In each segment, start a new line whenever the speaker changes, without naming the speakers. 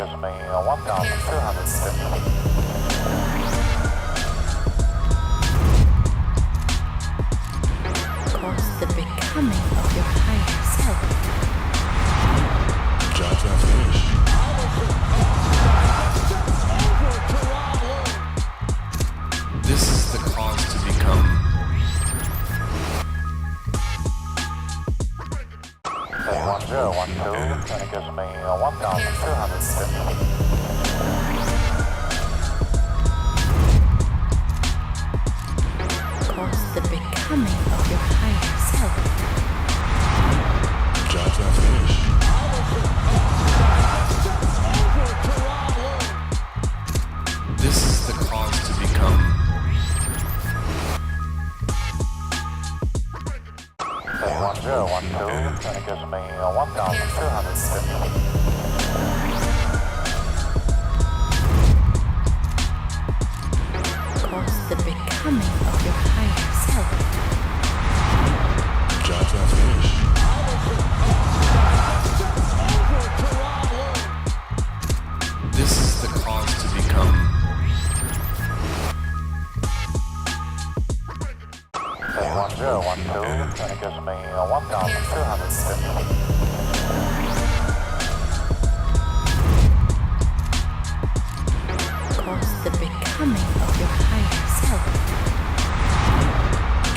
gives me 1,250.
Towards the becoming of your higher self.
Job's not finished. This is the cause to become.
Say 1012, and it gives me 1,250.
Towards the becoming of your higher self.
Job's not finished. This is the cause to become.
Say 1012, and it gives me 1,250.
Towards the becoming of your higher self.
Job's not finished. This is the cause to become.
Say 1012, and it gives me 1,250.
Towards the becoming of your higher self.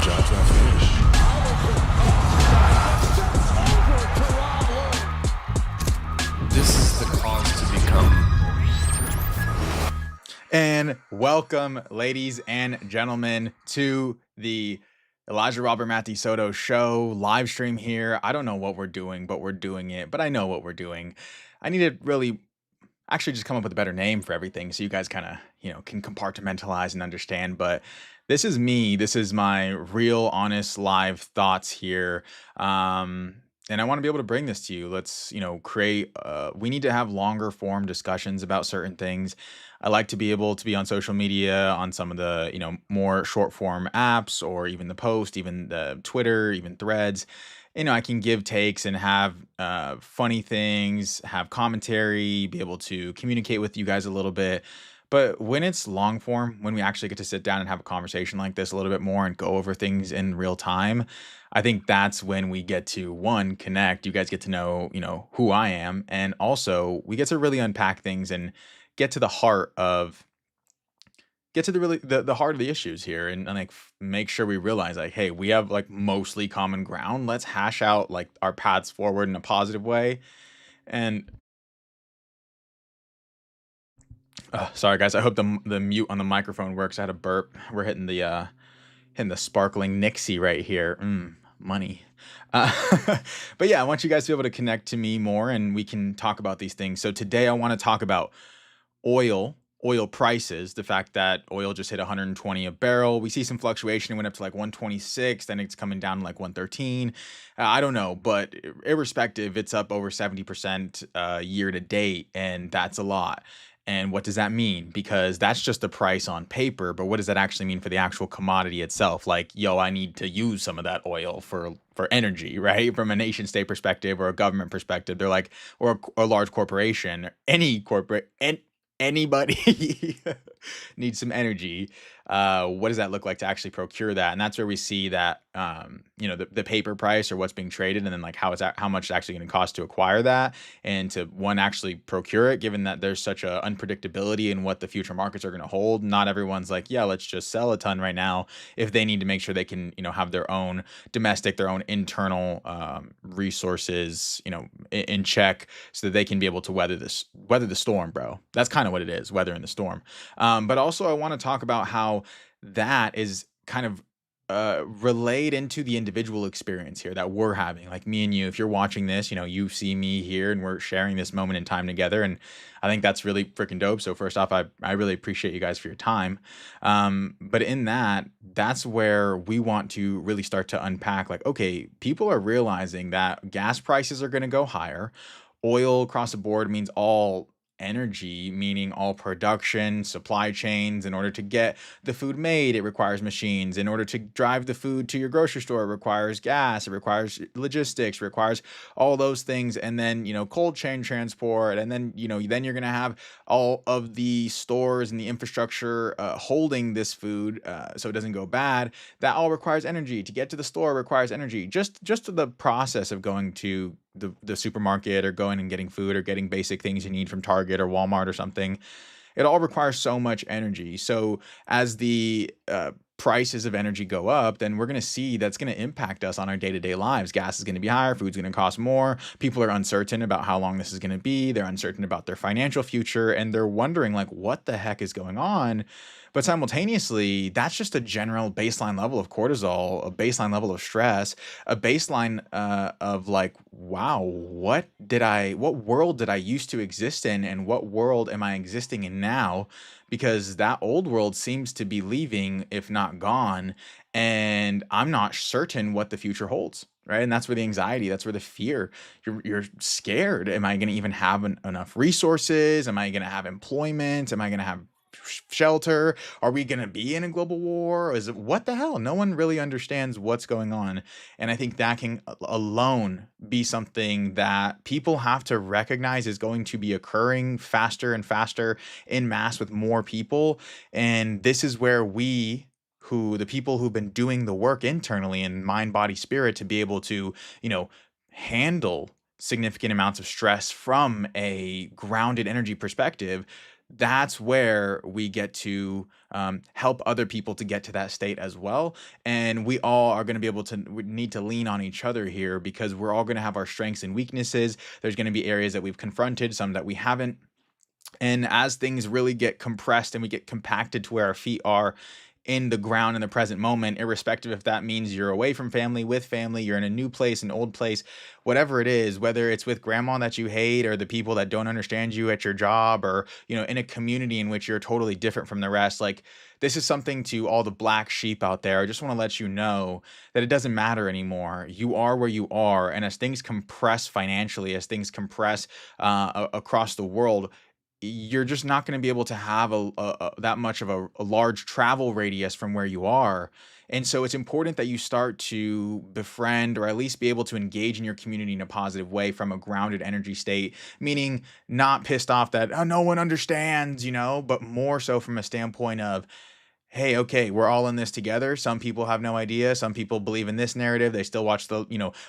Job's not finished. This is the cause to become.
And welcome, ladies and gentlemen, to the Elijah Robert-Mahdi Soto show live stream here. I don't know what we're doing, but we're doing it. But I know what we're doing. I need to really actually just come up with a better name for everything so you guys kind of, can compartmentalize and understand. But this is me. This is my real, honest, live thoughts here. And I want to be able to bring this to you. Let's, create, we need to have longer form discussions about certain things. I like to be able to be on social media, on some of the, more short form apps, or even the post, even the Twitter, even threads. I can give takes and have funny things, have commentary, be able to communicate with you guys a little bit. But when it's long form, when we actually get to sit down and have a conversation like this a little bit more and go over things in real time, I think that's when we get to, one, connect. You guys get to know, who I am. And also we get to really unpack things and get to the heart of the heart of the issues here, and like make sure we realize, like, hey, we have like mostly common ground. Let's hash out like our paths forward in a positive way. And sorry guys, I hope the mute on the microphone works. I had a burp. We're hitting the sparkling Nixie right here. Money. Uh, but yeah, I want you guys to be able to connect to me more and we can talk about these things. So today I want to talk about oil prices, the fact that oil just hit 120 a barrel. We see some fluctuation. It went up to like 126, then it's coming down to like 113. I don't know, but irrespective, it's up over 70% year to date, and that's a lot. And what does that mean? Because that's just the price on paper, but what does that actually mean for the actual commodity itself? Like, yo, I need to use some of that oil for energy, right? From a nation state perspective or a government perspective, they're like, or a large corporation, any corporate, and anybody needs some energy. What does that look like to actually procure that? And that's where we see that, the paper price or what's being traded, and then like how much it's actually going to cost to acquire that and to actually procure it, given that there's such a unpredictability in what the future markets are going to hold. Not everyone's like, yeah, let's just sell a ton right now if they need to make sure they can, have their own domestic, their own internal resources, in check so that they can be able to weather the storm, bro. That's kind of what it is, weathering the storm. But also I want to talk about how that is kind of relayed into the individual experience here that we're having, like me and you. If you're watching this, you see me here and we're sharing this moment in time together, and I think that's really freaking dope. So first off, I really appreciate you guys for your time. But in that's where we want to really start to unpack, like, okay, people are realizing that gas prices are going to go higher. Oil across the board means all energy, meaning all production, supply chains. In order to get the food made, it requires machines. In order to drive the food to your grocery store, it requires gas, it requires logistics, requires all those things. And then, cold chain transport. And then, then you're going to have all of the stores and the infrastructure holding this food so it doesn't go bad. That all requires energy. To get to the store requires energy. Just to the process of going to the supermarket or going and getting food or getting basic things you need from Target or Walmart or something, it all requires so much energy. So as the prices of energy go up, then we're going to see that's going to impact us on our day-to-day lives. Gas is going to be higher, food's going to cost more. People are uncertain about how long this is going to be. They're uncertain about their financial future, and they're wondering like, what the heck is going on? But simultaneously, that's just a general baseline level of cortisol, a baseline level of stress, a baseline of like, wow, what world did I used to exist in, and what world am I existing in now? Because that old world seems to be leaving, if not gone, and I'm not certain what the future holds. Right. And that's where the anxiety, that's where the fear, you're scared. Am I going to even have enough resources? Am I going to have employment? Am I going to have shelter? Are we going to be in a global war? Is it what the hell? No one really understands what's going on. And I think that can alone be something that people have to recognize is going to be occurring faster and faster in mass with more people. And this is where the people who've been doing the work internally in mind, body, spirit to be able to, handle significant amounts of stress from a grounded energy perspective, that's where we get to help other people to get to that state as well. And we all are going to be able to, we need to lean on each other here because we're all going to have our strengths and weaknesses. There's going to be areas that we've confronted, some that we haven't. And as things really get compressed and we get compacted to where our feet are in the ground in the present moment, irrespective if that means you're away from family, with family, you're in a new place, an old place, whatever it is, whether it's with grandma that you hate or the people that don't understand you at your job or, in a community in which you're totally different from the rest, like this is something to all the black sheep out there. I just want to let you know that it doesn't matter anymore. You are where you are. And as things compress financially, as things compress across the world, you're just not going to be able to have that much of a large travel radius from where you are. And so it's important that you start to befriend or at least be able to engage in your community in a positive way from a grounded energy state, meaning not pissed off that no one understands, but more so from a standpoint of, hey, okay, we're all in this together. Some people have no idea. Some people believe in this narrative. They still watch the,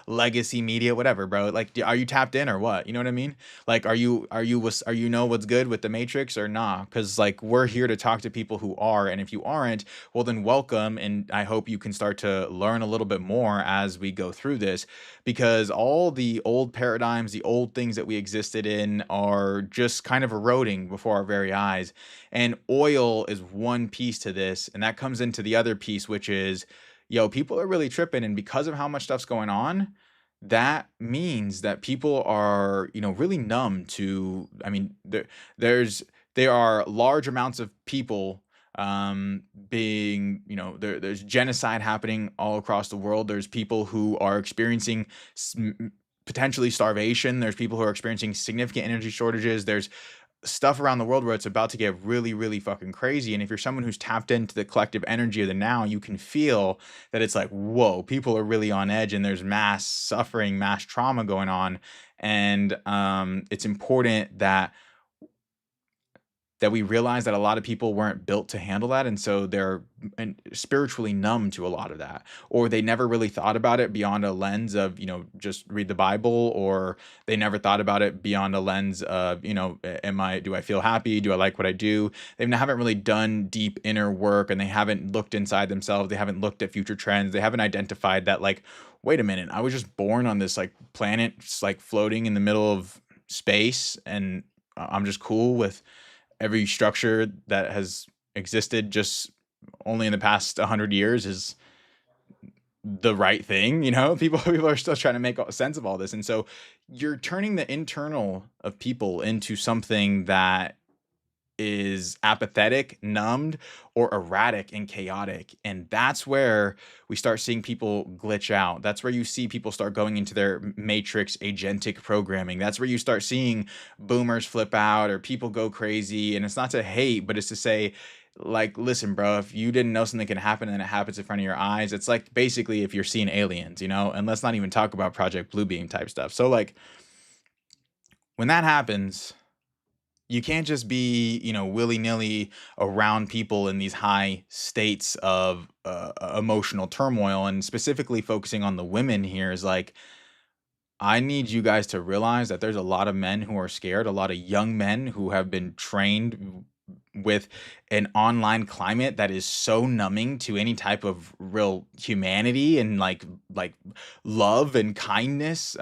legacy media, whatever, bro. Like, are you tapped in or what? You know what I mean? Like, are you what's good with the Matrix or not? Because like, we're here to talk to people who are, and if you aren't, well then welcome. And I hope you can start to learn a little bit more as we go through this, because all the old paradigms, the old things that we existed in are just kind of eroding before our very eyes. And oil is one piece to this. And that comes into the other piece, which is, people are really tripping. And because of how much stuff's going on, that means that people are, really numb to, there are large amounts of people being, there's genocide happening all across the world. There's people who are experiencing potentially starvation. There's people who are experiencing significant energy shortages. There's stuff around the world where it's about to get really, really fucking crazy. And if you're someone who's tapped into the collective energy of the now, you can feel that it's like, whoa, people are really on edge and there's mass suffering, mass trauma going on. And it's important that we realize that a lot of people weren't built to handle that. And so they're spiritually numb to a lot of that, or they never really thought about it beyond a lens of, just read the Bible, or they never thought about it beyond a lens of, do I feel happy? Do I like what I do? They haven't really done deep inner work, and they haven't looked inside themselves. They haven't looked at future trends. They haven't identified that, like, wait a minute, I was just born on this like planet, just like floating in the middle of space, and I'm just cool with every structure that has existed just only in the past 100 years is the right thing. People are still trying to make sense of all this. And so you're turning the internal of people into something that is apathetic, numbed, or erratic and chaotic. And that's where we start seeing people glitch out. That's where you see people start going into their matrix agentic programming. That's where you start seeing boomers flip out or people go crazy. And it's not to hate, but it's to say, like, listen, bro, if you didn't know something can happen and it happens in front of your eyes, it's like basically if you're seeing aliens, you know, and let's not even talk about Project Bluebeam type stuff. So like when that happens, you can't just be, you know, willy-nilly around people in these high states of emotional turmoil. And specifically focusing on the women here is like, I need you guys to realize that there's a lot of men who are scared, a lot of young men who have been trained with an online climate that is so numbing to any type of real humanity and like love and kindness,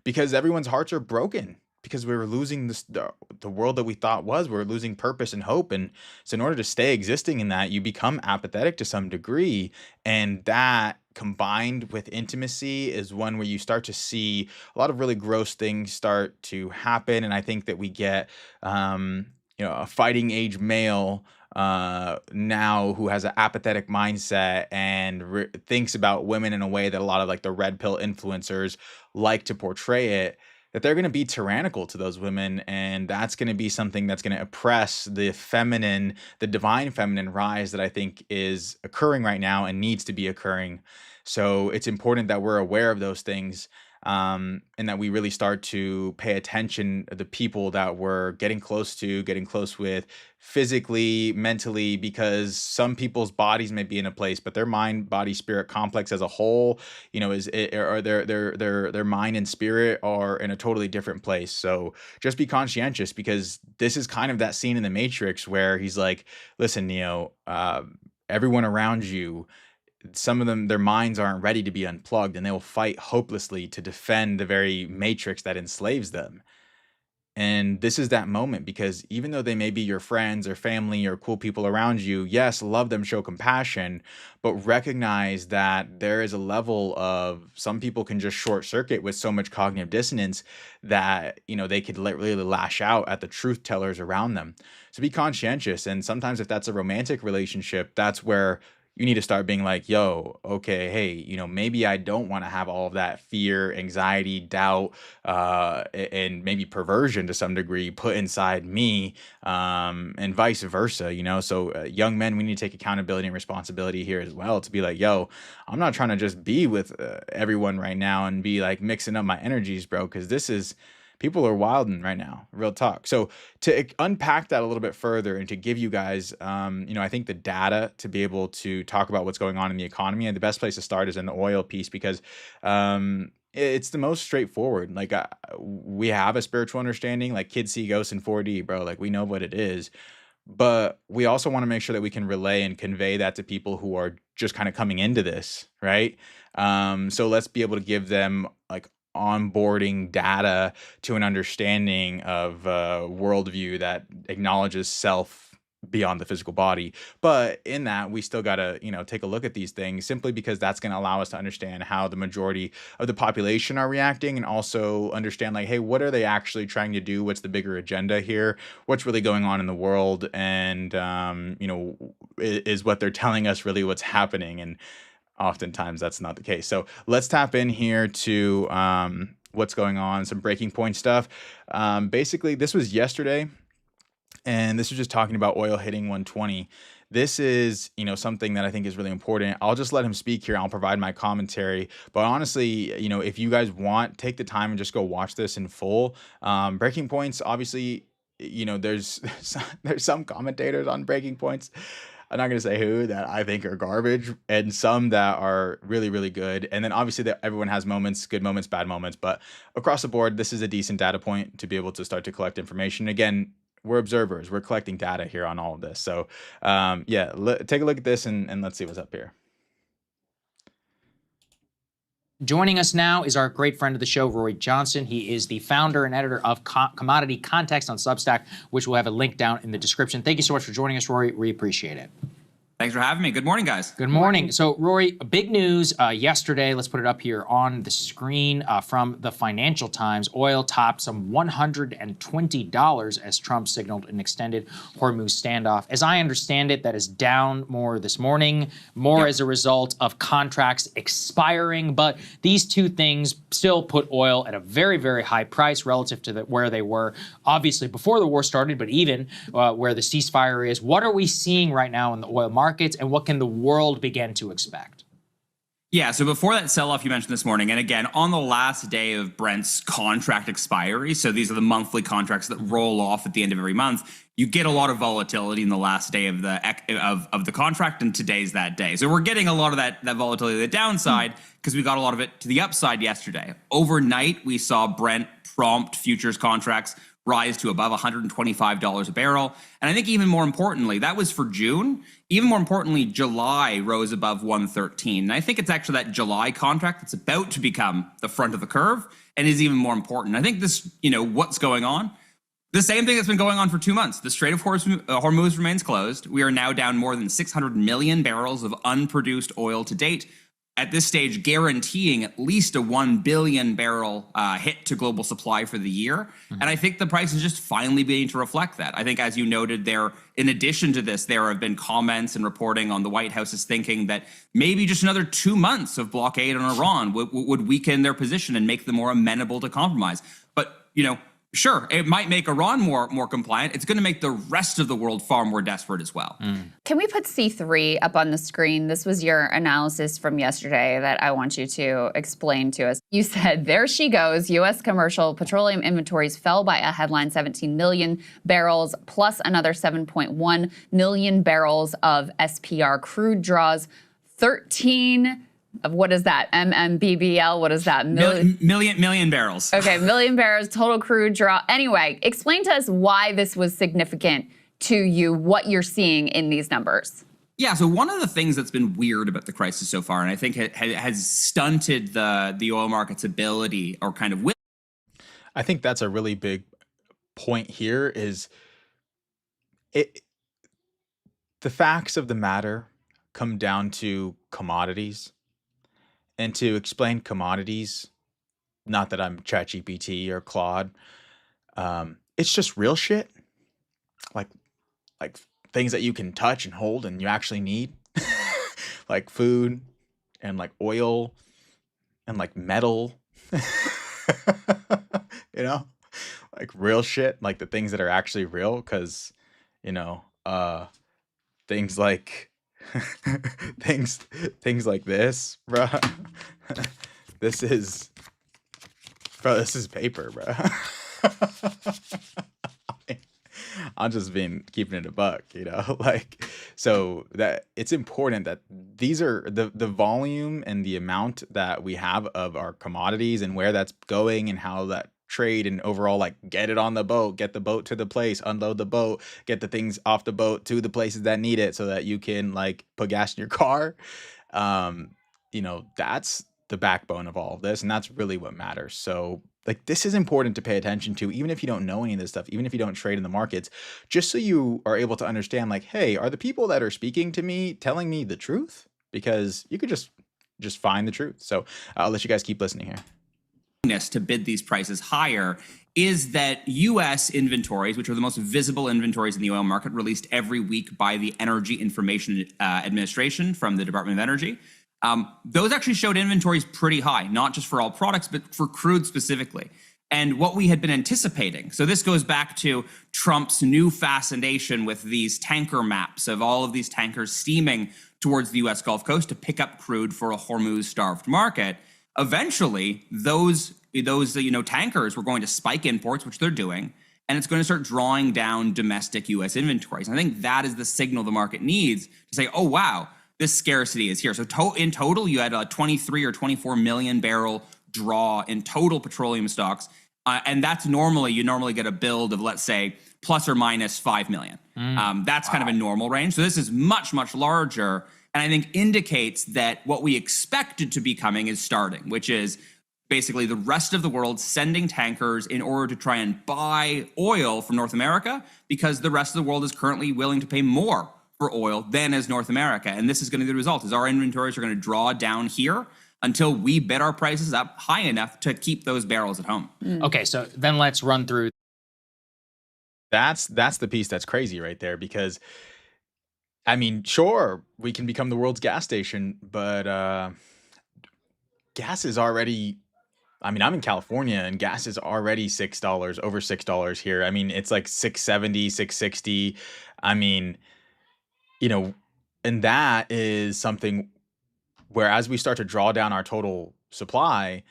because everyone's hearts are broken because we were losing the world that we thought was. We were losing purpose and hope. And so in order to stay existing in that, you become apathetic to some degree. And that combined with intimacy is one where you start to see a lot of really gross things start to happen. And I think that we get you know, a fighting age male now who has an apathetic mindset and thinks about women in a way that a lot of like the red pill influencers like to portray it, that they're going to be tyrannical to those women. And that's going to be something that's going to oppress the feminine, the divine feminine rise that I think is occurring right now and needs to be occurring. So it's important that we're aware of those things, and that we really start to pay attention to the people that we're getting close to, getting close with physically, mentally, because some people's bodies may be in a place, but their mind, body, spirit complex as a whole, you know, or their mind and spirit are in a totally different place. So just be conscientious, because this is kind of that scene in the Matrix where he's like, listen, Neo, everyone around you, some of them, their minds aren't ready to be unplugged, and they will fight hopelessly to defend the very matrix that enslaves them. And this is that moment, because even though they may be your friends or family or cool people around you, yes, love them, show compassion, but recognize that there is a level of, some people can just short circuit with so much cognitive dissonance that, you know, they could really lash out at the truth tellers around them. So be conscientious. And sometimes if that's a romantic relationship, that's where you need to start being like, yo, okay, hey, you know, maybe I don't want to have all of that fear, anxiety, doubt, and maybe perversion to some degree put inside me, and vice versa, you know? So young men, we need to take accountability and responsibility here as well, to be like, yo, I'm not trying to just be with everyone right now and be like mixing up my energies, bro, because this is, people are wilding right now, real talk. So to unpack that a little bit further and to give you guys, you know, I think the data to be able to talk about what's going on in the economy, and the best place to start is in the oil piece, because it's the most straightforward. Like we have a spiritual understanding, like kids see ghosts in 4D, bro. Like we know what it is, but we also want to make sure that we can relay and convey that to people who are just kind of coming into this, right? So let's be able to give them like onboarding data to an understanding of worldview that acknowledges self beyond the physical body. But in that, we still got to, you know, take a look at these things, simply because that's going to allow us to understand how the majority of the population are reacting, and also understand like, hey, what are they actually trying to do? What's the bigger agenda here? What's really going on in the world? And, you know, is what they're telling us really what's happening? And oftentimes that's not the case. So let's tap in here to what's going on, some breaking point stuff. Basically, this was yesterday, and this was just talking about oil hitting 120. This is, you know, something that I think is really important. I'll just let him speak here. I'll provide my commentary. But honestly, you know, if you guys want, take the time and just go watch this in full. Breaking points, obviously, you know, there's some commentators on breaking points, I'm not going to say who, that I think are garbage, and some that are really, really good. And then obviously that everyone has moments, good moments, bad moments, but across the board, this is a decent data point to be able to start to collect information. Again, we're observers, we're collecting data here on all of this. So yeah, take a look at this and let's see what's up here.
Joining us now is our great friend of the show, Roy Johnson. He is the founder and editor of Commodity Context on Substack, which we'll have a link down in the description. Thank you so much for joining us, Roy. We appreciate it.
Thanks for having me. Good morning, guys.
Good morning. So, Rory, big news yesterday. Let's put it up here on the screen from the Financial Times. Oil topped some $120 as Trump signaled an extended Hormuz standoff. As I understand it, that is down more this morning, more as a result of contracts expiring. But these two things still put oil at a very, very high price relative to where they were, obviously, before the war started, but even where the ceasefire is. What are we seeing right now in the oil markets, and what can the world begin to expect?
Yeah, so before that sell-off you mentioned this morning, and again, on the last day of Brent's contract expiry, so these are the monthly contracts that roll off at the end of every month, you get a lot of volatility in the last day of the contract, and today's that day. So we're getting a lot of that volatility to the downside because we got a lot of it to the upside yesterday. Overnight, we saw Brent prompt futures contracts rise to above $125 a barrel. And I think even more importantly, that was for June. Even more importantly, July rose above 113. And I think it's actually that July contract that's about to become the front of the curve and is even more important. I think this, what's going on? The same thing that's been going on for 2 months. The Strait of Hormuz remains closed. We are now down more than 600 million barrels of unproduced oil to date. At this stage, guaranteeing at least a 1 billion barrel hit to global supply for the year. And I think the price is just finally beginning to reflect that. I think, as you noted there, in addition to this, there have been comments and reporting on the White House's thinking that maybe just another 2 months of blockade on Iran would weaken their position and make them more amenable to compromise. But, sure, it might make Iran more compliant. It's going to make the rest of the world far more desperate as well.
Can we put C3 up on the screen? This was your analysis from yesterday that I want you to explain to us. You said, there she goes. U.S. commercial petroleum inventories fell by a headline 17 million barrels, plus another 7.1 million barrels of SPR crude draws, 13 of what is that? MMBBL? What is that?
Million barrels.
Okay, million barrels, total crude draw. Anyway, explain to us why this was significant to you, what you're seeing in these numbers.
Yeah, so one of the things that's been weird about the crisis so far, and I think has stunted the oil market's ability or kind of...
I think that's a really big point here is the facts of the matter come down to commodities. And to explain commodities, not that I'm ChatGPT or Claude, it's just real shit, like things that you can touch and hold and you actually need, like food and like oil and like metal, like real shit, like the things that are actually real, because things like things like this, bro. This is paper, bro. I'm just keeping it a buck, so that it's important that these are the volume and the amount that we have of our commodities and where that's going and how that trade and overall, like, get it on the boat, get the boat to the place, unload the boat, get the things off the boat to the places that need it so that you can like put gas in your car. That's the backbone of all of this, and that's really what matters. So like, this is important to pay attention to, even if you don't know any of this stuff, even if you don't trade in the markets, just so you are able to understand, like, hey, are the people that are speaking to me telling me the truth? Because you could just find the truth. So I'll let you guys keep listening here.
To bid these prices higher is that U.S. inventories, which are the most visible inventories in the oil market, released every week by the Energy Information Administration from the Department of Energy, those actually showed inventories pretty high, not just for all products, but for crude specifically. And what we had been anticipating, so this goes back to Trump's new fascination with these tanker maps of all of these tankers steaming towards the U.S. Gulf Coast to pick up crude for a Hormuz-starved market. Eventually, those tankers were going to spike imports, which they're doing, and it's going to start drawing down domestic U.S. inventories. And I think that is the signal the market needs to say, oh, wow, this scarcity is here. So in total, you had a 23 or 24 million barrel draw in total petroleum stocks. And that's you normally get a build of, let's say, plus or minus 5 million. That's kind of a normal range. So this is much, much larger. And I think indicates that what we expected to be coming is starting, which is basically the rest of the world sending tankers in order to try and buy oil from North America, because the rest of the world is currently willing to pay more for oil than is North America. And this is going to be the result, is our inventories are going to draw down here until we bid our prices up high enough to keep those barrels at home.
Okay, so then let's run through.
That's the piece that's crazy right there, because I mean, sure, we can become the world's gas station, but gas is already, I mean, I'm in California and gas is already $6, over $6 here. I mean, it's like 670, 660. I mean, you know, and that is something where as we start to draw down our total supply,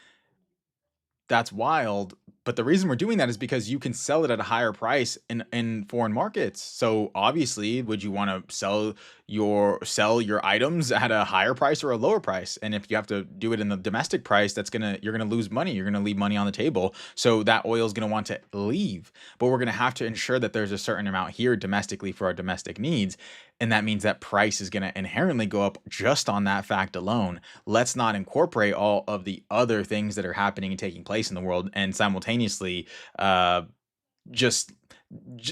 that's wild. But the reason we're doing that is because you can sell it at a higher price in foreign markets. So obviously, would you want to sell your items at a higher price or a lower price? And if you have to do it in the domestic price, you're gonna lose money. You're gonna leave money on the table. So that oil is gonna want to leave. But we're gonna have to ensure that there's a certain amount here domestically for our domestic needs. And that means that price is going to inherently go up just on that fact alone. Let's not incorporate all of the other things that are happening and taking place in the world, and simultaneously just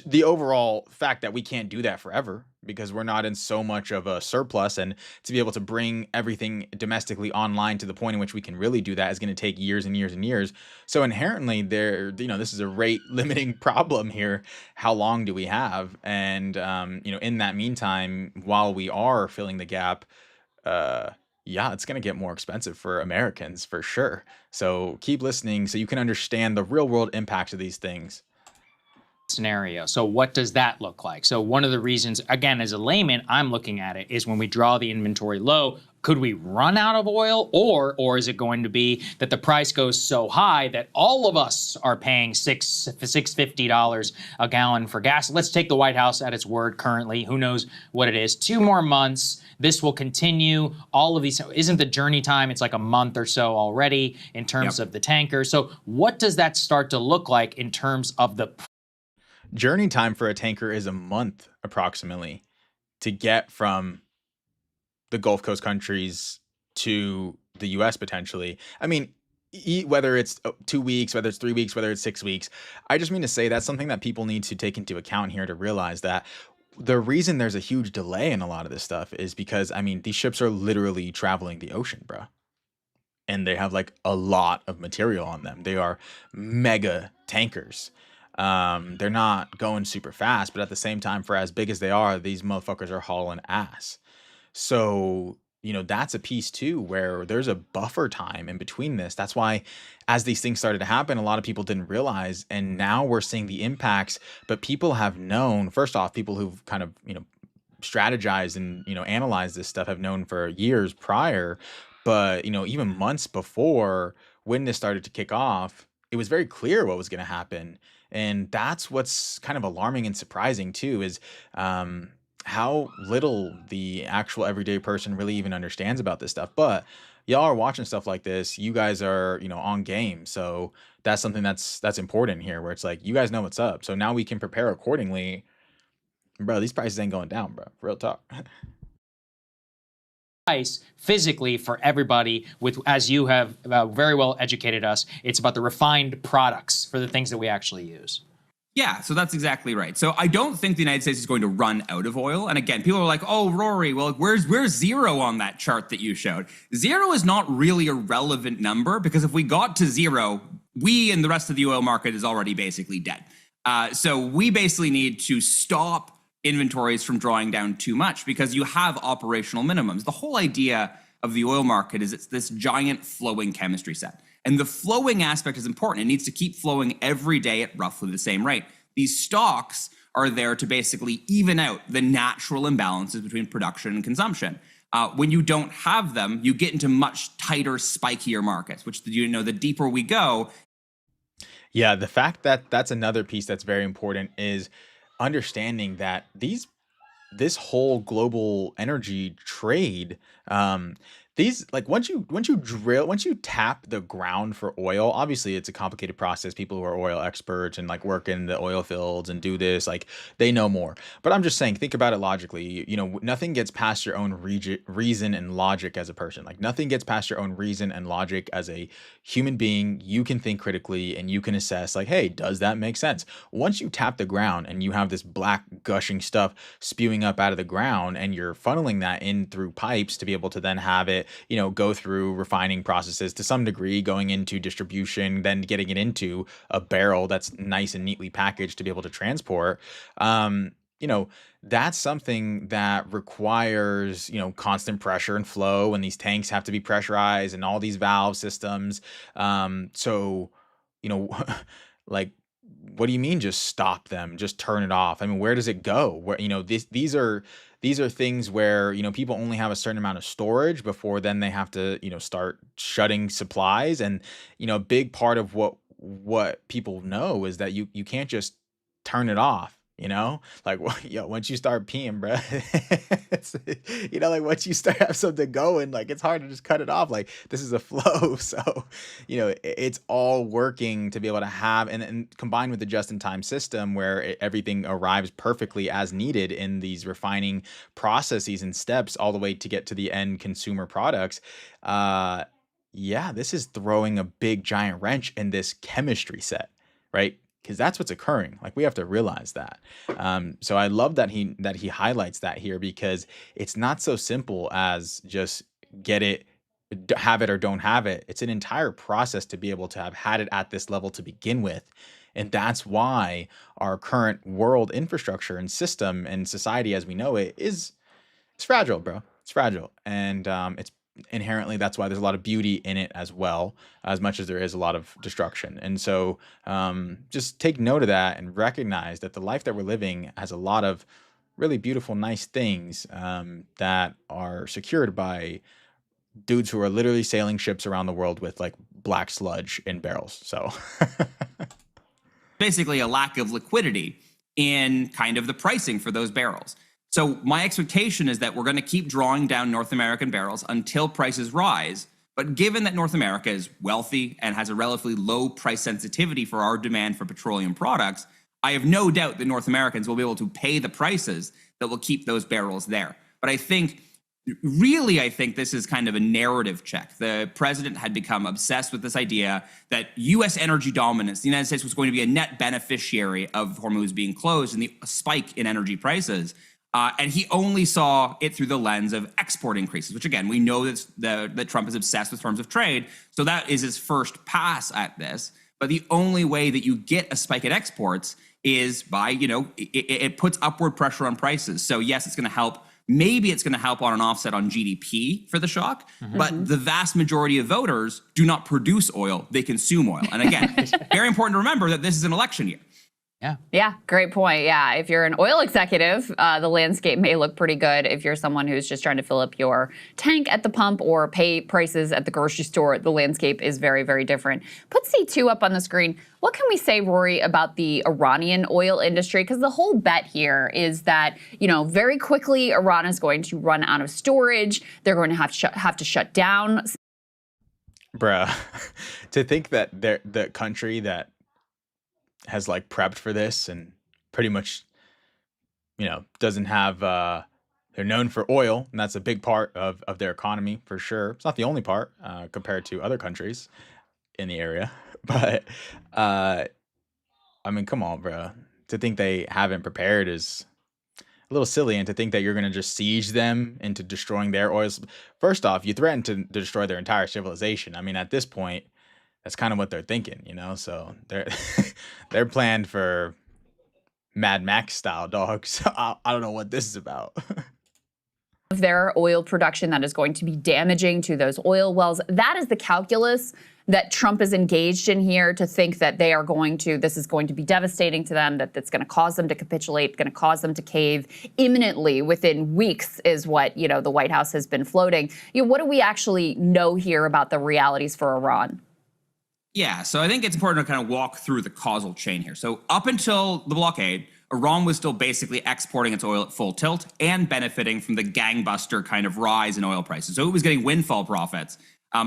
the overall fact that we can't do that forever because we're not in so much of a surplus, and to be able to bring everything domestically online to the point in which we can really do that is going to take years and years and years. So inherently this is a rate limiting problem here. How long do we have? And in that meantime, while we are filling the gap, it's going to get more expensive for Americans for sure. So keep listening so you can understand the real world impacts of these things.
Scenario. So what does that look like? So one of the reasons, again, as a layman, I'm looking at it is when we draw the inventory low, could we run out of oil, or is it going to be that the price goes so high that all of us are paying $650 a gallon for gas? Let's take the White House at its word currently. Who knows what it is? 2 more months. This will continue. All of these, isn't the journey time? It's like a month or so already in terms of the tanker. So what does that start to look like in terms of the
journey time for a tanker? Is a month approximately to get from the Gulf Coast countries to the US potentially. I mean, whether it's 2 weeks, whether it's 3 weeks, whether it's 6 weeks, I just mean to say that's something that people need to take into account here, to realize that the reason there's a huge delay in a lot of this stuff is because, I mean, these ships are literally traveling the ocean, bro. And they have like a lot of material on them. They are mega tankers. They're not going super fast, but at the same time, for as big as they are, these motherfuckers are hauling ass. So, that's a piece too, where there's a buffer time in between this. That's why as these things started to happen, a lot of people didn't realize, and now we're seeing the impacts, but people have known, first off, people who've kind of, strategized and, analyzed this stuff have known for years prior, but, even months before when this started to kick off, it was very clear what was going to happen. And that's what's kind of alarming and surprising too, is how little the actual everyday person really even understands about this stuff. But y'all are watching stuff like this. You guys are, on game. So that's something that's important here, where it's like, you guys know what's up. So now we can prepare accordingly. Bro, these prices ain't going down, bro. Real talk.
price physically for everybody, with, as you have very well educated us, it's about the refined products for the things that we actually use.
Yeah, so that's exactly right. So I don't think the United States is going to run out of oil. And again, people are like, oh, Rory, well, where's zero on that chart that you showed? Zero is not really a relevant number, because if we got to zero, we and the rest of the oil market is already basically dead. So we basically need to stop inventories from drawing down too much, because you have operational minimums. The whole idea of the oil market is it's this giant flowing chemistry set. And the flowing aspect is important. It needs to keep flowing every day at roughly the same rate. These stocks are there to basically even out the natural imbalances between production and consumption. When you don't have them, you get into much tighter, spikier markets, which, the deeper we go.
Yeah, the fact that that's another piece that's very important is understanding that this whole global energy trade, these, like, once you tap the ground for oil, obviously it's a complicated process. People who are oil experts and like work in the oil fields and do this, like, they know more. But I'm just saying, think about it logically. Nothing gets past your own reason and logic as a person. Like, nothing gets past your own reason and logic as a human being. You can think critically and you can assess, like, hey, does that make sense? Once you tap the ground and you have this black gushing stuff spewing up out of the ground, and you're funneling that in through pipes to be able to then have it, go through refining processes to some degree, going into distribution, then getting it into a barrel that's nice and neatly packaged to be able to transport. That's something that requires, constant pressure and flow, and these tanks have to be pressurized and all these valve systems. So, like, what do you mean just stop them? Just turn it off? I mean, where does it go? Where, these are things where, people only have a certain amount of storage before then they have to, start shutting supplies. And, a big part of what people know is that you can't just turn it off. Like, once you start peeing, bro, like, once you start have something going, like, it's hard to just cut it off. Like, this is a flow. So, it's all working to be able to have, and combined with the just-in-time system where everything arrives perfectly as needed in these refining processes and steps all the way to get to the end consumer products. This is throwing a big giant wrench in this chemistry set, right? Because that's what's occurring. Like, we have to realize that. So I love that he highlights that here, because it's not so simple as just get it, have it or don't have it. It's an entire process to be able to have had it at this level to begin with. And that's why our current world infrastructure and system and society as we know it it's fragile, bro. It's fragile. And it's inherently, that's why there's a lot of beauty in it as well, as much as there is a lot of destruction. And so just take note of that and recognize that the life that we're living has a lot of really beautiful, nice things that are secured by dudes who are literally sailing ships around the world with like black sludge in barrels. So
basically a lack of liquidity in kind of the pricing for those barrels. So my expectation is that we're going to keep drawing down North American barrels until prices rise. But given that North America is wealthy and has a relatively low price sensitivity for our demand for petroleum products, I have no doubt that North Americans will be able to pay the prices that will keep those barrels there. But I think this is kind of a narrative check. The president had become obsessed with this idea that U.S. energy dominance, the United States was going to be a net beneficiary of Hormuz being closed and the spike in energy prices. And he only saw it through the lens of export increases, which, again, we know that Trump is obsessed with terms of trade. So that is his first pass at this. But the only way that you get a spike in exports is by, it puts upward pressure on prices. So, yes, it's going to help. Maybe it's going to help on an offset on GDP for the shock. But the vast majority of voters do not produce oil. They consume oil. And again, it's very important to remember that this is an election year.
Yeah, great point. Yeah, if you're an oil executive, the landscape may look pretty good. If you're someone who's just trying to fill up your tank at the pump or pay prices at the grocery store, the landscape is very, very different. Put C2 up on the screen. What can we say, Rory, about the Iranian oil industry? Because the whole bet here is that, very quickly Iran is going to run out of storage. They're going to have to shut down.
Bruh, to think that the country that has like prepped for this and pretty much, doesn't have, they're known for oil, and that's a big part of their economy for sure. It's not the only part compared to other countries in the area, but I mean, come on, bro. To think they haven't prepared is a little silly, and to think that you're going to just siege them into destroying their oils. First off, you threaten to destroy their entire civilization. I mean, at this point, that's kind of what they're thinking, so they're planned for Mad Max style, dog. So I don't know what this is about.
Their oil production that is going to be damaging to those oil wells. That is the calculus that Trump is engaged in here, to think that this is going to be devastating to them, that it's going to cause them to capitulate, going to cause them to cave imminently within weeks is what, the White House has been floating. What do we actually know here about the realities for Iran?
Yeah, so I think it's important to kind of walk through the causal chain here. So up until the blockade, Iran was still basically exporting its oil at full tilt and benefiting from the gangbuster kind of rise in oil prices. So it was getting windfall profits.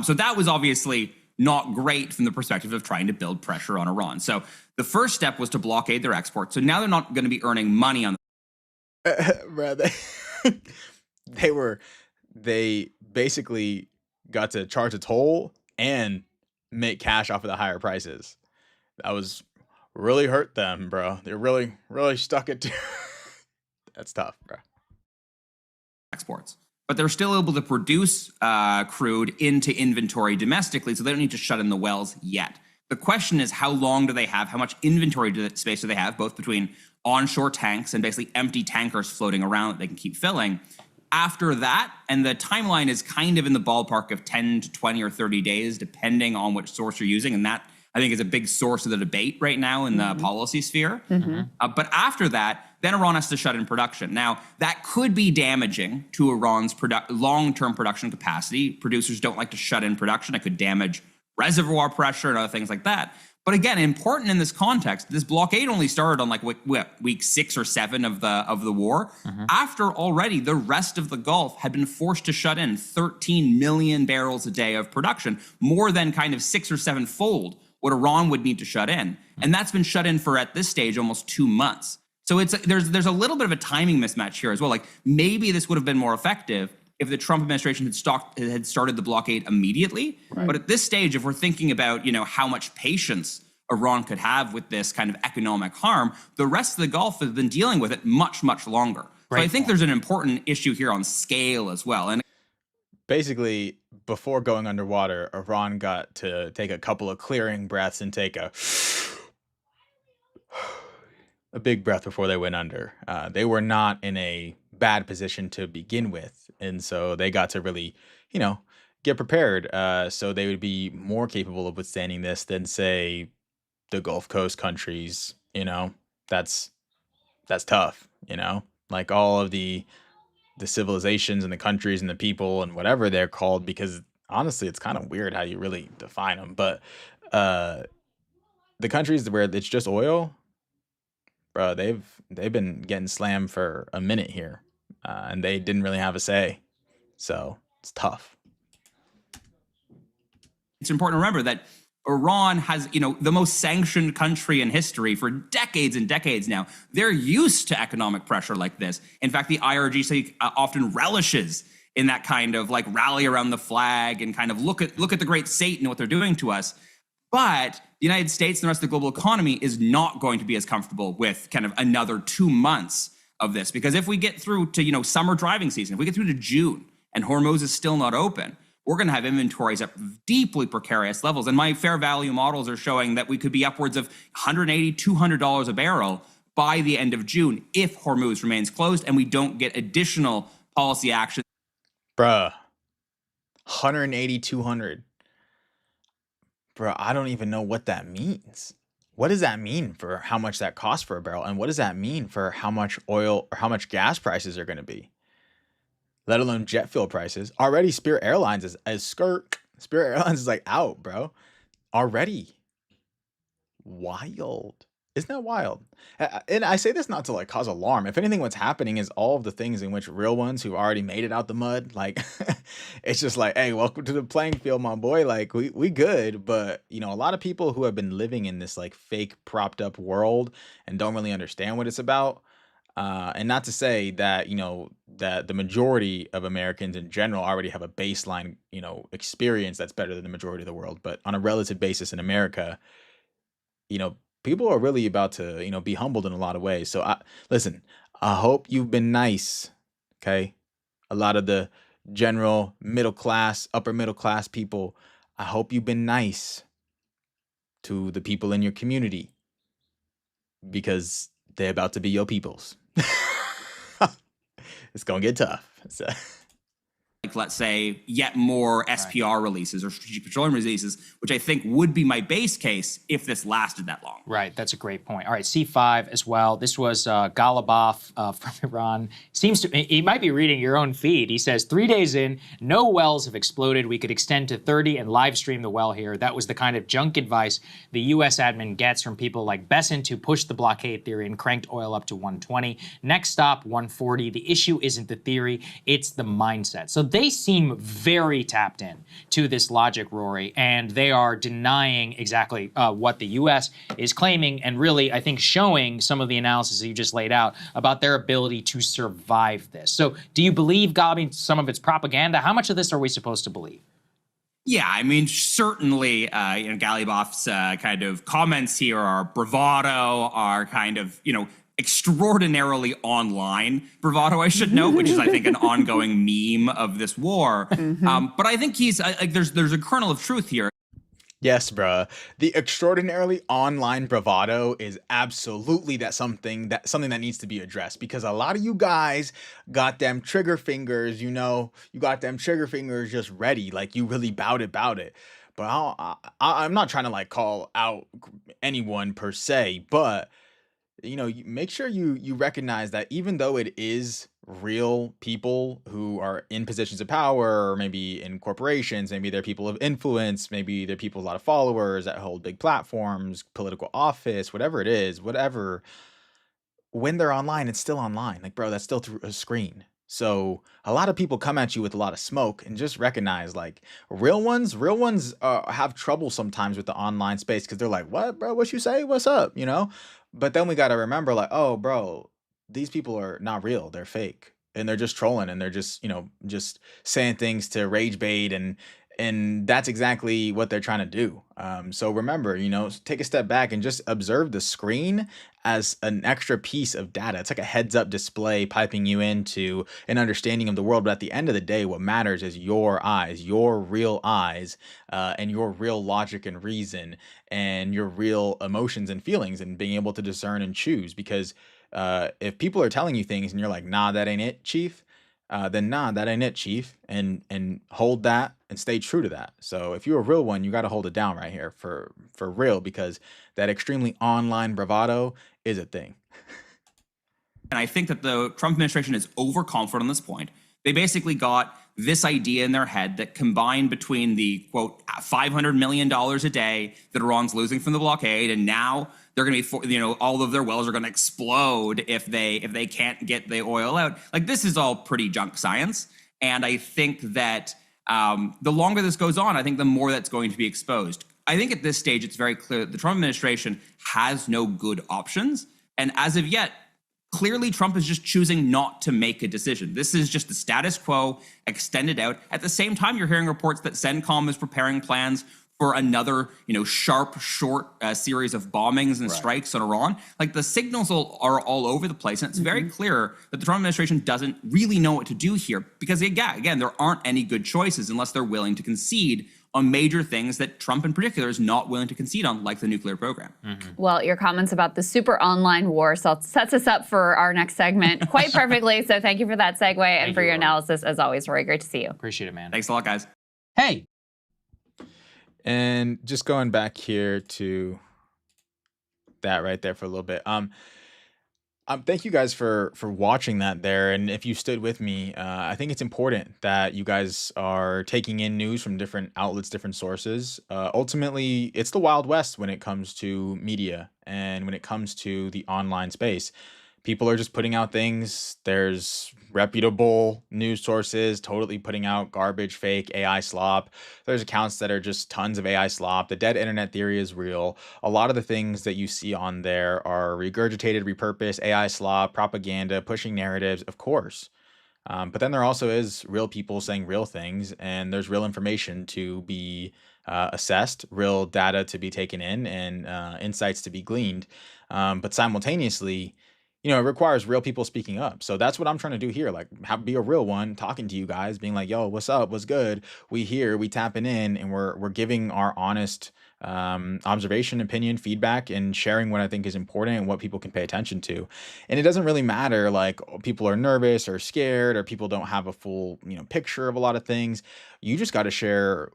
So that was obviously not great from the perspective of trying to build pressure on Iran. So the first step was to blockade their exports. So now they're not going to be earning money on
Bro, they basically got to charge a toll and make cash off of the higher prices. That was really hurt them, bro. They really stuck it to. That's tough, bro.
exports. But they're still able to produce crude into inventory domestically, so they don't need to shut in the wells yet. The question is, how long do they have? How much inventory space do they have, both between onshore tanks and basically empty tankers floating around that they can keep filling? After that, and the timeline is kind of in the ballpark of 10 to 20 or 30 days, depending on which source you're using. And that, I think, is a big source of the debate right now in the policy sphere. But after that, then Iran has to shut in production. Now, that could be damaging to Iran's long-term production capacity. Producers don't like to shut in production. It could damage reservoir pressure and other things like that. But again, important in this context, this blockade only started on like week 6 or 7 of the war. After already the rest of the Gulf had been forced to shut in 13 million barrels a day of production, more than kind of 6 or 7-fold what Iran would need to shut in. And that's been shut in for, at this stage, almost 2 months. So there's a little bit of a timing mismatch here as well. Like, maybe this would have been more effective if the Trump administration had started the blockade immediately. Right. But at this stage, if we're thinking about, how much patience Iran could have with this kind of economic harm, the rest of the Gulf has been dealing with it much, much longer. Right. So I think there's an important issue here on scale as well. And
basically, before going underwater, Iran got to take a couple of clearing breaths and take a big breath before they went under. They were not in a bad position to begin with. And so they got to really, get prepared. So they would be more capable of withstanding this than, say, the Gulf Coast countries. That's tough, like all of the civilizations and the countries and the people and whatever they're called, because honestly, it's kind of weird how you really define them. But the countries where it's just oil, bro, they've been getting slammed for a minute here, and they didn't really have a say. So it's tough.
It's important to remember that Iran has, the most sanctioned country in history for decades and decades now. They're used to economic pressure like this. In fact, the IRGC often relishes in that kind of like rally around the flag and kind of look at the great Satan and what they're doing to us. But the United States and the rest of the global economy is not going to be as comfortable with kind of another 2 months of this. Because if we get through to, summer driving season, if we get through to June and Hormuz is still not open, we're going to have inventories at deeply precarious levels. And my fair value models are showing that we could be upwards of $180, $200 a barrel by the end of June if Hormuz remains closed and we don't get additional policy action.
Bruh, 180, 200. Bruh, I don't even know what that means. What does that mean for how much that costs for a barrel? And what does that mean for how much oil or how much gas prices are going to be? Let alone jet fuel prices. Already Spirit Airlines is Spirit Airlines is like out, bro. Already. Wild. Isn't that wild? And I say this not to like cause alarm. If anything, what's happening is all of the things in which real ones who've already made it out the mud, like it's just like, hey, welcome to the playing field, my boy. Like we good. But a lot of people who have been living in this like fake propped up world and don't really understand what it's about. And not to say that, that the majority of Americans in general already have a baseline, experience that's better than the majority of the world. But on a relative basis in America, people are really about to, be humbled in a lot of ways. So listen, I hope you've been nice. Okay. A lot of the general middle class, upper middle class people, I hope you've been nice to the people in your community because they're about to be your peoples. It's going to get tough. So.
let's say, yet more SPR releases or strategic petroleum releases, which I think would be my base case if this lasted that long.
Right, that's a great point. All right, C5 as well. This was Galibaf from Iran. Seems to, he might be reading your own feed. He says, 3 days in, no wells have exploded. We could extend to 30 and live stream the well here. That was the kind of junk advice the U.S. admin gets from people like Bessent, who pushed the blockade theory and cranked oil up to 120. Next stop, 140. The issue isn't the theory, it's the mindset. So they seem very tapped in to this logic, Rory, and they are denying exactly what the U.S. is claiming, and really, I think, showing some of the analysis that you just laid out about their ability to survive this. So do you believe, Gabi, some of its propaganda? How much of this are we supposed to believe?
Yeah, I mean, certainly, Galibaf's kind of comments here are bravado, are kind of, extraordinarily online bravado, I should note, which is, I think, an ongoing meme of this war. But I think he's there's a kernel of truth here.
Yes, bruh. The extraordinarily online bravado is absolutely something that needs to be addressed, because a lot of you guys got them trigger fingers, you got them trigger fingers just ready, like you really bout it. But I'm not trying to like call out anyone per se, but make sure you recognize that even though it is real people who are in positions of power, or maybe in corporations, maybe they're people of influence, maybe they're people with a lot of followers that hold big platforms, political office, whatever it is, when they're online, it's still online. Like, bro, that's still through a screen. So a lot of people come at you with a lot of smoke, and just recognize, like, real ones have trouble sometimes with the online space, because they're like, what, bro, what you say, what's up, But then we got to remember, like, oh, bro, these people are not real. They're fake. And they're just trolling, and they're just, just saying things to rage bait. And that's exactly what they're trying to do. So remember, take a step back and just observe the screen as an extra piece of data. It's like a heads up display piping you into an understanding of the world. But at the end of the day, what matters is your eyes, your real eyes, and your real logic and reason, and your real emotions and feelings, and being able to discern and choose. Because if people are telling you things and you're like, nah, that ain't it, chief, then nah, that ain't it, chief, and hold that and stay true to that. So if you're a real one, you got to hold it down right here for real, because that extremely online bravado is a thing.
And I think that the Trump administration is overconfident on this point. They basically got this idea in their head that combined between the, quote, $500 million a day that Iran's losing from the blockade, and now they're going to be, all of their wells are going to explode if they can't get the oil out. Like, this is all pretty junk science. And I think that the longer this goes on, I think the more that's going to be exposed. I think at this stage, it's very clear that the Trump administration has no good options. And as of yet, clearly Trump is just choosing not to make a decision. This is just the status quo extended out. At the same time, you're hearing reports that CENTCOM is preparing plans for another, sharp, short series of bombings and strikes on Iran. Like, the signals are all over the place. And it's very clear that the Trump administration doesn't really know what to do here, because again, there aren't any good choices unless they're willing to concede on major things that Trump in particular is not willing to concede on, like the nuclear program.
Well, your comments about the super online war sets us up for our next segment quite perfectly. So thank you for that segue and for your analysis, as always, Rory. Great to see you.
Appreciate it, man.
Thanks a lot, guys.
Hey.
And just going back here to that right there for a little bit. Thank you guys for watching that there. And if you stood with me, I think it's important that you guys are taking in news from different outlets, different sources. Ultimately, it's the Wild West when it comes to media and when it comes to the online space. People are just putting out things. There's reputable news sources totally putting out garbage, fake AI slop. There's accounts that are just tons of AI slop. The dead internet theory is real. A lot of the things that you see on there are regurgitated, repurposed AI slop, propaganda, pushing narratives, of course. But then there also is real people saying real things, and there's real information to be assessed, real data to be taken in, and insights to be gleaned. But simultaneously, it requires real people speaking up. So that's what I'm trying to do here. Like, be a real one, talking to you guys, being like, "Yo, what's up? What's good? We here, we tapping in, and we're giving our honest observation, opinion, feedback, and sharing what I think is important and what people can pay attention to." And it doesn't really matter like people are nervous or scared or people don't have a full picture of a lot of things. You just got to share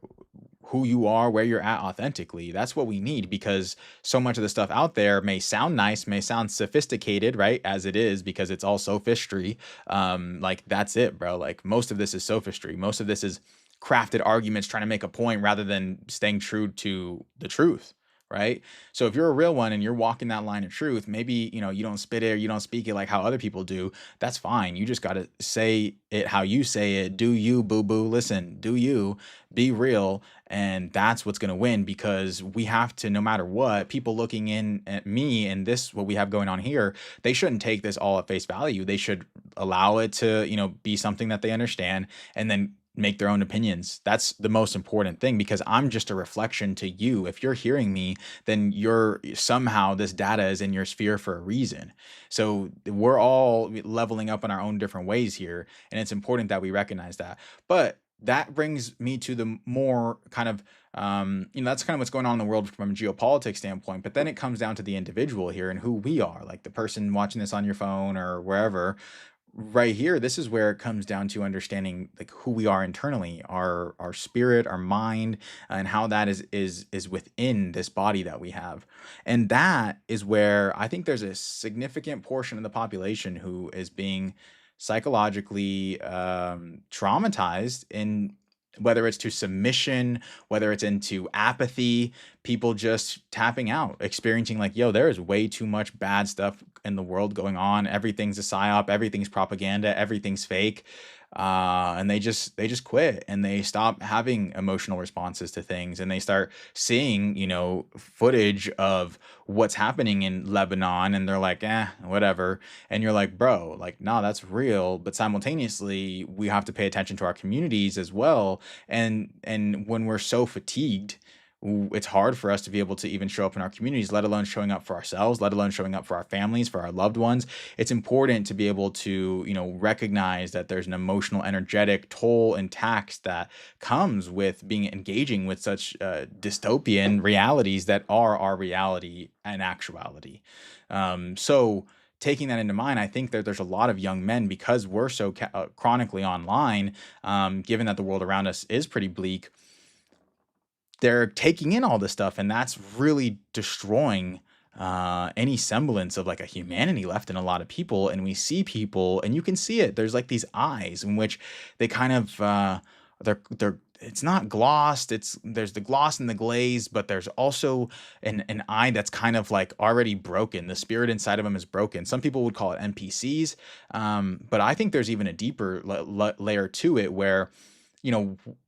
who you are, where you're at authentically. That's what we need, because so much of the stuff out there may sound nice, may sound sophisticated, right? As it is, because it's all sophistry. Like, that's it, bro. Like, most of this is sophistry. Most of this is crafted arguments trying to make a point rather than staying true to the truth, right? So if you're a real one and you're walking that line of truth, maybe you don't spit it or you don't speak it like how other people do. That's fine. You just got to say it how you say it. Do you, boo boo? Listen, do you, be real. And that's what's going to win, because we have to, no matter what, people looking in at me and this, what we have going on here, they shouldn't take this all at face value. They should allow it to, be something that they understand, and then make their own opinions. That's the most important thing, because I'm just a reflection to you. If you're hearing me, then you're somehow, this data is in your sphere for a reason. So we're all leveling up in our own different ways here, and it's important that we recognize that. But that brings me to the more kind of that's kind of what's going on in the world from a geopolitics standpoint. But then it comes down to the individual here and who we are, like the person watching this on your phone or wherever. Right here, this is where it comes down to understanding like who we are internally, our spirit, our mind, and how that is within this body that we have. And that is where I think there's a significant portion of the population who is being psychologically traumatized, in whether it's to submission, whether it's into apathy, people just tapping out, experiencing like, yo, there is way too much bad stuff in the world going on. Everything's a psyop, everything's propaganda, everything's fake. And they just quit, and they stop having emotional responses to things, and they start seeing, footage of what's happening in Lebanon, and they're like, whatever. And you're like, bro, like, no, that's real. But simultaneously, we have to pay attention to our communities as well. And when we're so fatigued, it's hard for us to be able to even show up in our communities, let alone showing up for ourselves, let alone showing up for our families, for our loved ones. It's important to be able to, recognize that there's an emotional, energetic toll and tax that comes with being engaging with such dystopian realities that are our reality and actuality. So taking that into mind, I think that there's a lot of young men, because we're so chronically online, given that the world around us is pretty bleak, they're taking in all this stuff, and that's really destroying any semblance of like a humanity left in a lot of people. And we see people, and you can see it. There's like these eyes in which they kind of they're it's not glossed. There's the gloss and the glaze, but there's also an eye that's kind of like already broken. The spirit inside of them is broken. Some people would call it NPCs, but I think there's even a deeper layer to it, where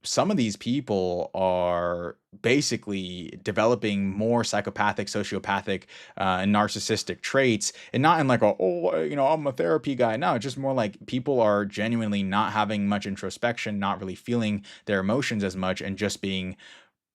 some of these people are basically developing more psychopathic, sociopathic, and narcissistic traits, and not in like I'm a therapy guy. No, just more like people are genuinely not having much introspection, not really feeling their emotions as much, and just being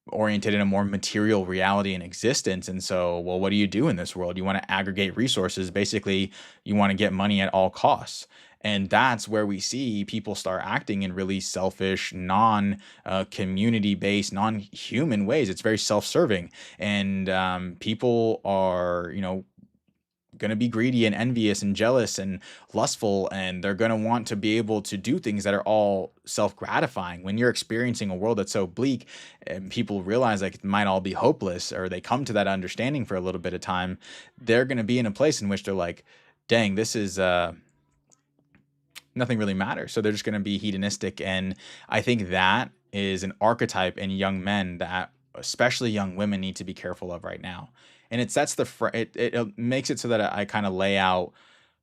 oriented in a more material reality and existence. And so, well, what do you do in this world? You want to aggregate resources. Basically, you want to get money at all costs. And that's where we see people start acting in really selfish, non-community based, non-human ways. It's very self-serving. And people are, going to be greedy and envious and jealous and lustful, and they're going to want to be able to do things that are all self-gratifying. When you're experiencing a world that's so bleak, and people realize like it might all be hopeless, or they come to that understanding for a little bit of time, they're going to be in a place in which they're like, dang, this is nothing really matters. So they're just going to be hedonistic. And I think that is an archetype in young men that especially young women need to be careful of right now. And it sets it makes it so that I kind of lay out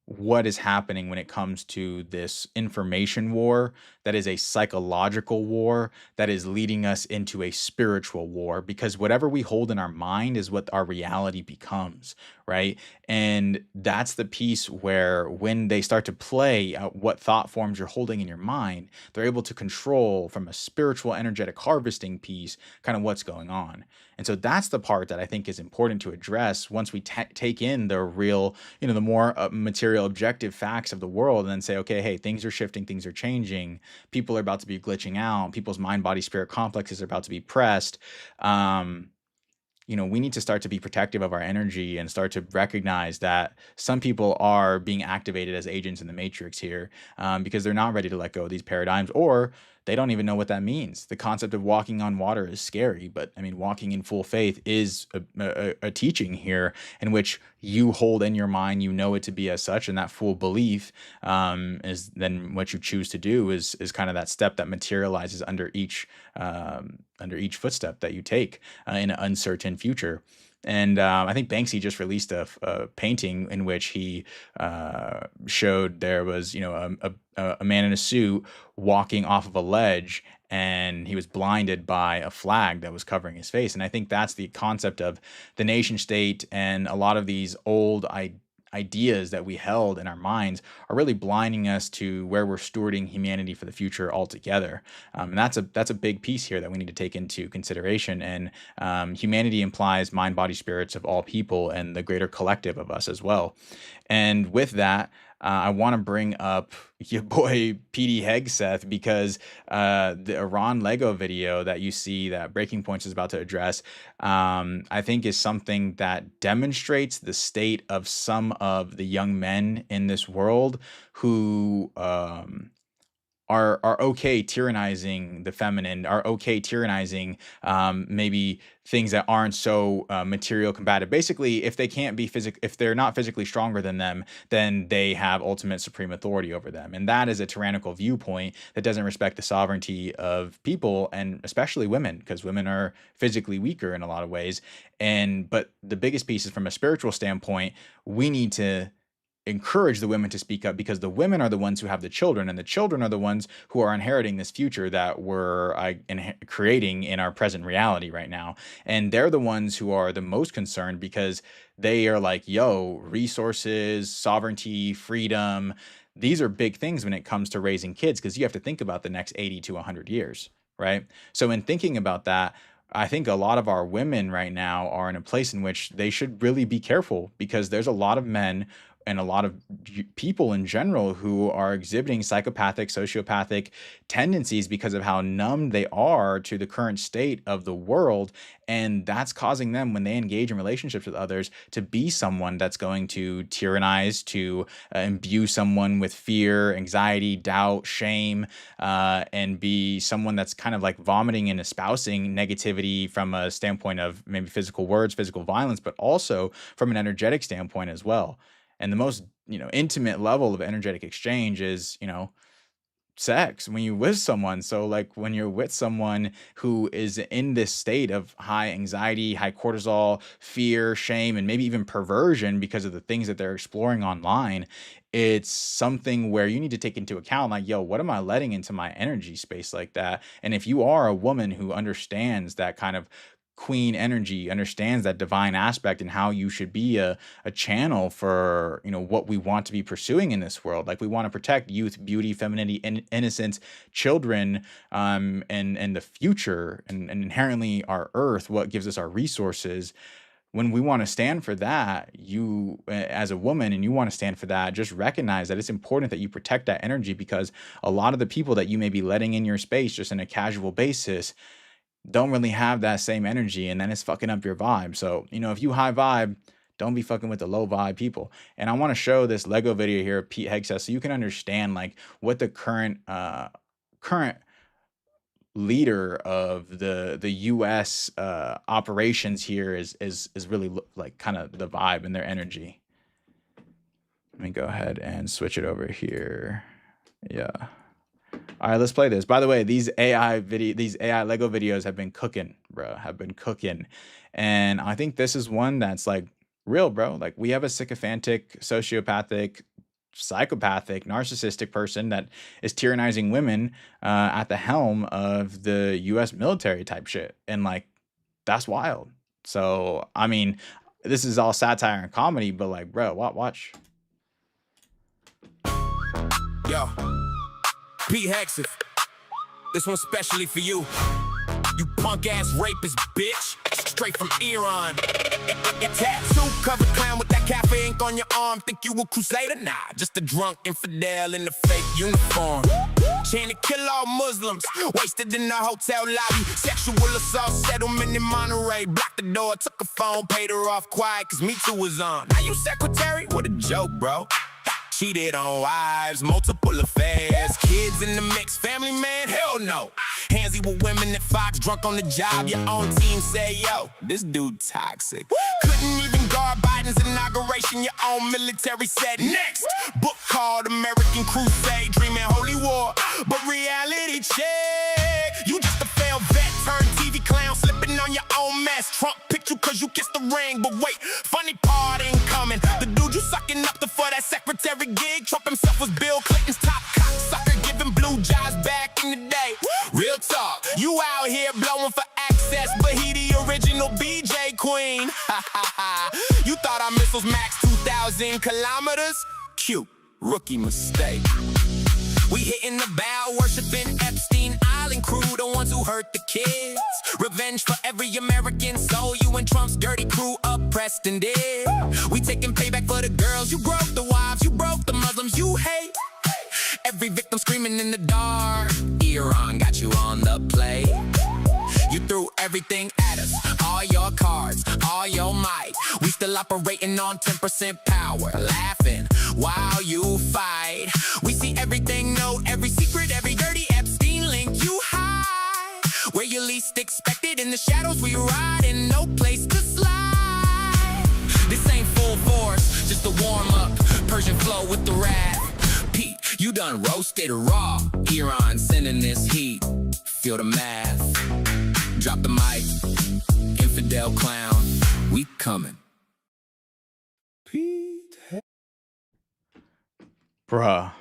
what is happening when it comes to this information war that is a psychological war that is leading us into a spiritual war, because whatever we hold in our mind is what our reality becomes, right? And that's the piece where when they start to play out what thought forms you're holding in your mind, they're able to control from a spiritual energetic harvesting piece kind of what's going on. And so that's the part that I think is important to address once we take in the real, the more material, objective facts of the world, and then say, okay, hey, things are shifting, things are changing, people are about to be glitching out, people's mind, body, spirit complexes are about to be pressed. We need to start to be protective of our energy and start to recognize that some people are being activated as agents in the matrix here, because they're not ready to let go of these paradigms, or they don't even know what that means. The concept of walking on water is scary, but I mean, walking in full faith is a teaching here in which you hold in your mind, it to be as such, and that full belief is then what you choose to do is kind of that step that materializes under each footstep that you take in an uncertain future. And I think Banksy just released a painting in which he showed there was, a man in a suit walking off of a ledge, and he was blinded by a flag that was covering his face. And I think that's the concept of the nation state, and a lot of these old ideas that we held in our minds are really blinding us to where we're stewarding humanity for the future altogether. And that's a big piece here that we need to take into consideration. And humanity implies mind, body, spirits of all people and the greater collective of us as well. And with that, I want to bring up your boy PD Hegseth, because the Iran Lego video that you see that Breaking Points is about to address, I think is something that demonstrates the state of some of the young men in this world who are okay tyrannizing the feminine, are okay tyrannizing maybe things that aren't so material combative. Basically, if they can't be if they're not physically stronger than them, then they have ultimate supreme authority over them. And that is a tyrannical viewpoint that doesn't respect the sovereignty of people, and especially women, because women are physically weaker in a lot of ways. But the biggest piece is, from a spiritual standpoint, we need to encourage the women to speak up, because the women are the ones who have the children, and the children are the ones who are inheriting this future that we're creating in our present reality right now. And they're the ones who are the most concerned, because they are like, yo, resources, sovereignty, freedom, these are big things when it comes to raising kids, because you have to think about the next 80 to 100 years, right? So in thinking about that, I think a lot of our women right now are in a place in which they should really be careful, because there's a lot of men and a lot of people in general who are exhibiting psychopathic, sociopathic tendencies because of how numb they are to the current state of the world. And that's causing them, when they engage in relationships with others, to be someone that's going to tyrannize, to imbue someone with fear, anxiety, doubt, shame, and be someone that's kind of like vomiting and espousing negativity from a standpoint of maybe physical words, physical violence, but also from an energetic standpoint as well. And the most, intimate level of energetic exchange is, sex when you're with someone. So like when you're with someone who is in this state of high anxiety, high cortisol, fear, shame, and maybe even perversion because of the things that they're exploring online, it's something where you need to take into account, like, yo, what am I letting into my energy space like that? And if you are a woman who understands that kind of queen energy, understands that divine aspect, and how you should be a channel for what we want to be pursuing in this world. Like, we want to protect youth, beauty, femininity, innocence, children, and the future, and inherently our earth, what gives us our resources. When we want to stand for that, you as a woman, and you want to stand for that, just recognize that it's important that you protect that energy, because a lot of the people that you may be letting in your space just in a casual basis don't really have that same energy, and then it's fucking up your vibe. So, if you high vibe, don't be fucking with the low vibe people. And I want to show this Lego video here of Pete Hegseth so you can understand like what the current leader of the US operations here is really like kind of the vibe and their energy. Let me go ahead and switch it over here. Yeah. All right, let's play this. By the way, these AI Lego videos have been cooking, bro. And I think this is one that's like real, bro. Like, we have a sycophantic, sociopathic, psychopathic, narcissistic person that is tyrannizing women at the helm of the US military type shit. And like, that's wild. So, I mean, this is all satire and comedy, but like, bro, watch.
Yo, Pete Hegseth, this one's specially for you. You punk ass rapist bitch. straight from Iran. Tattoo covered clown with that cafe ink on your arm. Think you a crusader? Nah, just a drunk infidel in a fake uniform. Chain to kill all Muslims, wasted in the hotel lobby. Sexual assault settlement in Monterey. Blocked the door, took a phone, paid her off quiet, cause Me Too was on. Now you secretary? What a joke, bro. Cheated on wives, multiple affairs. Kids in the mix, family man, hell no. Handsy with women at Fox, drunk on the job. Your own team say, yo, this dude toxic. Couldn't even guard Biden's inauguration. Your own military said, next. Book called American Crusade, dreaming holy war. But reality check. You just a failed vet, turned TV clown, slipping on your own mess. Trump picked you cause you kissed the ring. But wait, funny part ain't coming. The dude you sucking up to for that secretary gig. Trump himself was Bill Clinton's top cocksucker, giving blue jobs back in the day. Real talk, you out here blowing for access, but he the original BJ queen. You thought our missiles max 2,000 kilometers? Cute, rookie mistake. We hitting the bow, worshiping Epstein Island crew, the ones who hurt the kids. Revenge for every American soul you and Trump's dirty crew oppressed and did. We taking payback for the girls you broke, the wives you broke, the Muslims you hate. Every victim screaming in the dark. Iran got you on the play. You threw everything at us, all your cards, all your might. We still operating on 10% power, laughing while you fight. We see everything, know every secret, every dirty Epstein link you hide. Where you least expected, in the shadows we ride, and no place to slide. This ain't full force, just a warm-up, Persian flow with the rap. Pete, you done roasted raw. Iran sending this heat, feel the math. Drop the mic, infidel clown, we coming.
Bruh.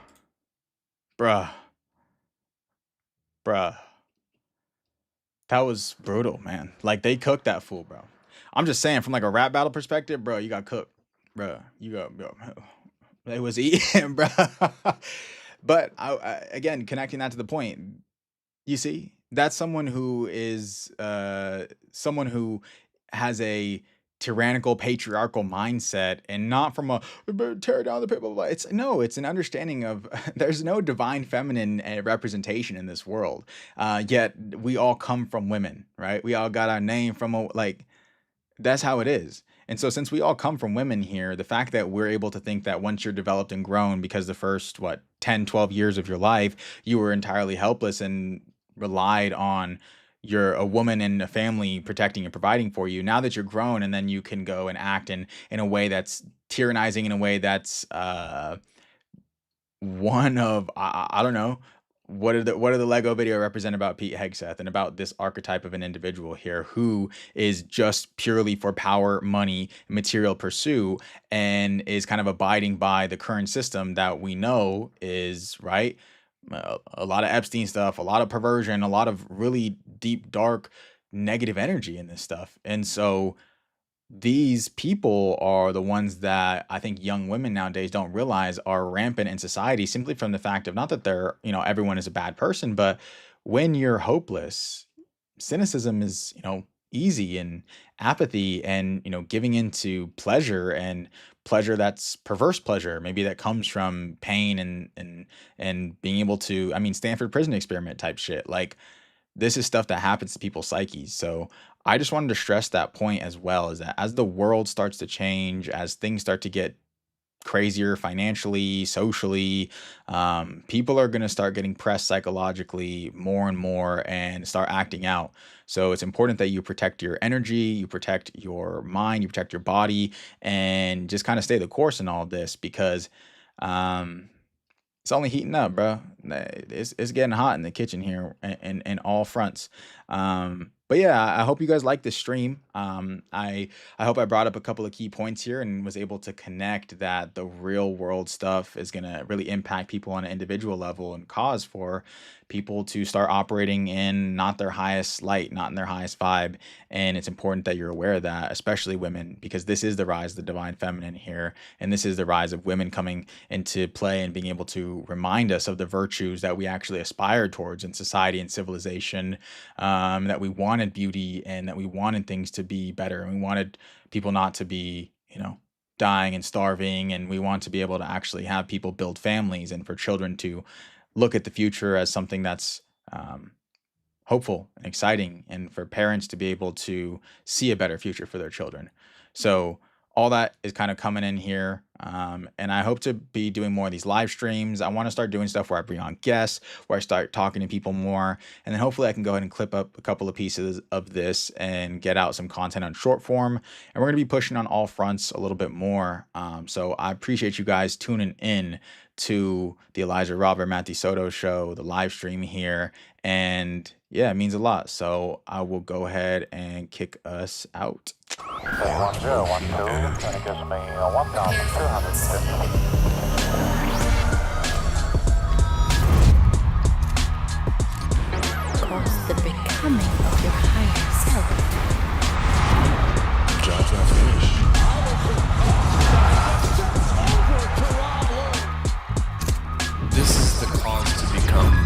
That was brutal, man. Like, they cooked that fool, bro. I'm just saying, from like a rap battle perspective, bro, you got cooked. Bro, it was eating, bro. But again, connecting that to the point, you see, that's someone who is someone who has a tyrannical, patriarchal mindset, and not from a tear down the people. It's an understanding of there's no divine feminine representation in this world. Yet we all come from women, right? We all got our name from that's how it is. And so since we all come from women here, the fact that we're able to think that once you're developed and grown, because the first 10, 12 years of your life, you were entirely helpless and relied on a woman and a family protecting and providing for you. Now that you're grown, and then you can go and act in a way that's tyrannizing, in a way that's one of I don't know, what are the Lego video represent about Pete Hegseth and about this archetype of an individual here who is just purely for power, money, material pursuit, and is kind of abiding by the current system that we know is right. A lot of Epstein stuff, a lot of perversion, a lot of really deep, dark, negative energy in this stuff. And so these people are the ones that I think young women nowadays don't realize are rampant in society, simply from the fact of not that they're, everyone is a bad person, but when you're hopeless, cynicism is, easy, and apathy and, giving into pleasure, and pleasure that's perverse pleasure, maybe that comes from pain and being able to, Stanford prison experiment type shit. Like, this is stuff that happens to people's psyches. So I just wanted to stress that point as well, is that as the world starts to change, as things start to get crazier financially, socially, people are going to start getting pressed psychologically more and more and start acting out. So it's important that you protect your energy, you protect your mind, you protect your body, and just kind of stay the course in all this, because it's only heating up, bro. It's getting hot in the kitchen here, in all fronts. But yeah, I hope you guys like this stream. I hope I brought up a couple of key points here and was able to connect that the real world stuff is going to really impact people on an individual level, and cause for people to start operating in not their highest light, not in their highest vibe. And it's important that you're aware of that, especially women, because this is the rise of the divine feminine here. And this is the rise of women coming into play and being able to remind us of the virtues that we actually aspire towards in society and civilization, that we want wanted beauty and that we wanted things to be better, and we wanted people not to be, dying and starving, and we want to be able to actually have people build families, and for children to look at the future as something that's hopeful and exciting, and for parents to be able to see a better future for their children. So all that is kind of coming in here. And I hope to be doing more of these live streams. I want to start doing stuff where I bring on guests, where I start talking to people more. And then hopefully I can go ahead and clip up a couple of pieces of this and get out some content on short form. And we're going to be pushing on all fronts a little bit more. So I appreciate you guys tuning in to the Elijah Robert-Mahdi Soto show, the live stream here. And yeah, it means a lot. So I will go ahead and kick us out.
1012, that gives me 1,250.
Towards the becoming of your higher self.
Job's not finished. This is the cause to become.